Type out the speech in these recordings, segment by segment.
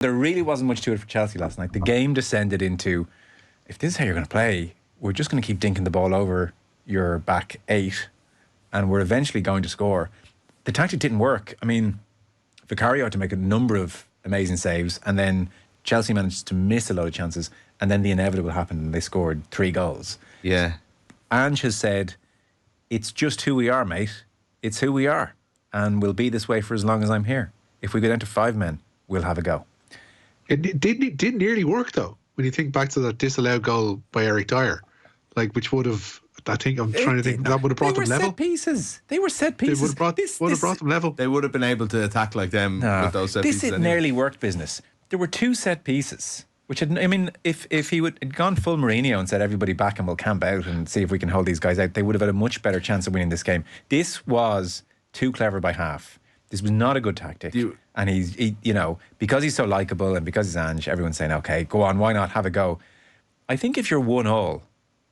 There really wasn't much to it for Chelsea last night. The game descended into, if this is how you're going to play, we're just going to keep dinking the ball over your back 8 and we're eventually going to score. The tactic didn't work. I mean, Vicario had to make a number of amazing saves, and then Chelsea managed to miss a lot of chances, and then the inevitable happened and they scored 3 goals. Yeah. Ange has said, it's just who we are, mate. It's who we are. And we'll be this way for as long as I'm here. If we go down to 5 men, we'll have a go. It did nearly work, though, when you think back to that disallowed goal by Eric Dyer, like, which would have, I think, I'm trying to think, that would have brought them level. They were set pieces. They would have brought them level. They would have been able to attack like them with those set pieces. This nearly worked business. There were 2 set pieces, which had, I mean, if he had gone full Mourinho and said everybody back and we'll camp out and see if we can hold these guys out, they would have had a much better chance of winning this game. This was too clever by half. This was not a good tactic. And he, you know, because he's so likeable and because he's Ange, everyone's saying, okay, go on, why not have a go? I think if you're 1-1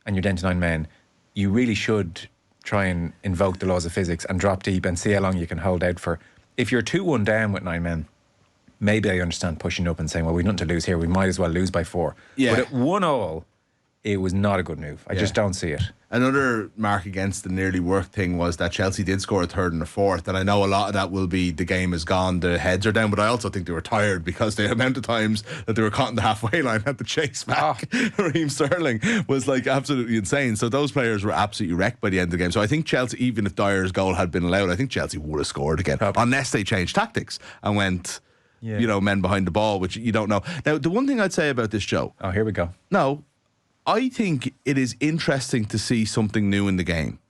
and you're down to 9 men, you really should try and invoke the laws of physics and drop deep and see how long you can hold out for. If you're 2-1 down with 9 men, maybe I understand pushing up and saying, well, we've nothing to lose here, we might as well lose by 4. Yeah. But at 1-1, it was not a good move. I just don't see it. Another mark against the nearly worked thing was that Chelsea did score a 3rd and a 4th, and I know a lot of that will be the game is gone, the heads are down, but I also think they were tired because the amount of times that they were caught in the halfway line had to chase back. Raheem Sterling was like absolutely insane. So those players were absolutely wrecked by the end of the game. So I think Chelsea, even if Dyer's goal had been allowed, I think Chelsea would have scored again, unless they changed tactics and went, you know, men behind the ball, which you don't know. Now, the one thing I'd say about this, Joe. Oh, here we go. No, I think it is interesting to see something new in the game.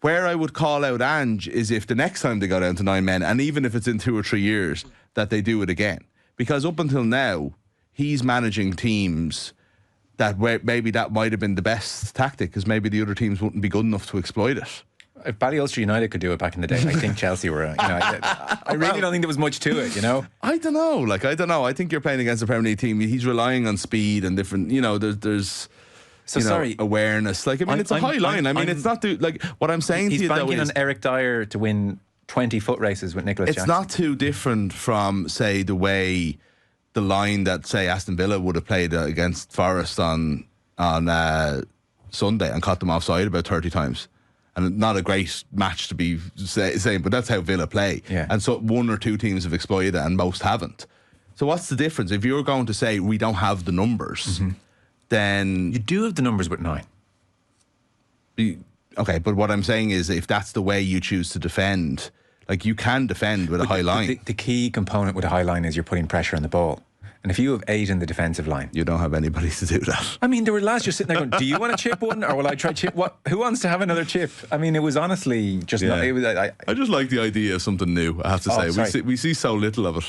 Where I would call out Ange is if the next time they go down to 9 men, and even if it's in 2 or 3 years, that they do it again. Because up until now, he's managing teams that maybe that might have been the best tactic, because maybe the other teams wouldn't be good enough to exploit it. If Ulster United could do it back in the day, I think Chelsea were, you know, I really don't think there was much to it, you know? I don't know. I think you're playing against a Premier League team. He's relying on speed and different, you know, there's awareness. Like, I mean, it's a high line. I mean, it's not like what I'm saying to you, though, is... He's banking on Eric Dyer to win 20 foot races with Nicholas Jackson. It's not too different from, say, the way the line that, say, Aston Villa would have played against Forest on Sunday and caught them offside about 30 times. And not a great match to be saying, but that's how Villa play. Yeah. And so 1 or 2 teams have exploited it and most haven't. So what's the difference? If you're going to say we don't have the numbers, then... You do have the numbers with 9. Okay, but what I'm saying is if that's the way you choose to defend, like, you can defend with a high line. The key component with a high line is you're putting pressure on the ball. And if you have 8 in the defensive line, you don't have anybody to do that. I mean, there were lads just sitting there going, do you want to chip one or will I try chip? Who wants to have another chip? I mean, it was honestly just not... I just like the idea of something new, I have to say. We see so little of it.